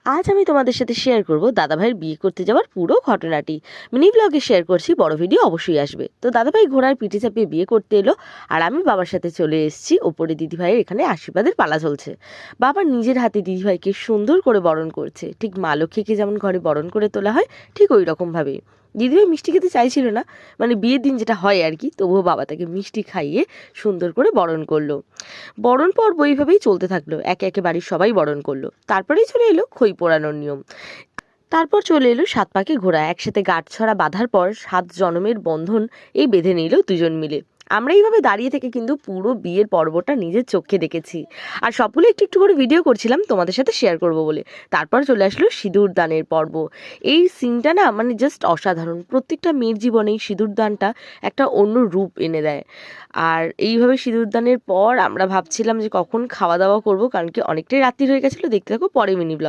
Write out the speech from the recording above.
আজ আমি তোমাদের সাথে শেয়ার করব দাদাভাইয়ের বিয়ে করতে যাওয়ার পুরো ঘটনাটি। মিনি ব্লগে শেয়ার করছি, বড় ভিডিও অবশ্যই আসবে। তো দাদাভাই ঘোড়ার পিঠে চাপিয়ে বিয়ে করতে এলো, আর আমি বাবার সাথে চলে এসেছি ওপরে। দিদিভাইয়ের এখানে আশীর্বাদের পালা চলছে। বাবা নিজের হাতে দিদিভাইকে সুন্দর করে বরণ করছে, ঠিক মা লক্ষ্মীকে যেমন ঘরে বরণ করে তোলা হয় ঠিক ওই রকমভাবেই। দিদিভাই মিষ্টি খেতে চাইছিল না, মানে বিয়ের দিন যেটা হয় আর কি, তবুও বাবা তাকে মিষ্টি খাইয়ে সুন্দর করে বরণ করলো। বরণ পর্ব এইভাবেই চলতে থাকলো, একে একে বাড়ির সবাই বরণ করলো। তারপরেই চলে এলো খই পোড়ানোর নিয়ম। তারপর চলে এলো 7 পাকে ঘোড়া। একসাথে গাঁটছড়া বাঁধার পর 7 জনমের বন্ধন এই বেঁধে নিল দুজন মিলে। আমরা এইভাবে দাঁড়িয়ে থেকে কিন্তু পুরো বিয়ের পর্বটা নিজের চোখে দেখেছি, আর সবগুলো একটু একটু করে ভিডিও করছিলাম তোমাদের সাথে শেয়ার করব বলে। তারপর চলে আসলো সিঁদুর দানের পর্ব। এই সিনটা না মানে জাস্ট অসাধারণ। প্রত্যেকটা মেয়ের জীবনে সিঁদুর দানটা একটা অন্য রূপ এনে দেয়। আর এইভাবে সিঁদুর দানের পর আমরা ভাবছিলাম যে কখন খাওয়া দাওয়া করবো, কারণ কি অনেকটাই রাত্রি হয়ে গেছিলো। দেখতে থাকো পরে মিনি ব্লগ।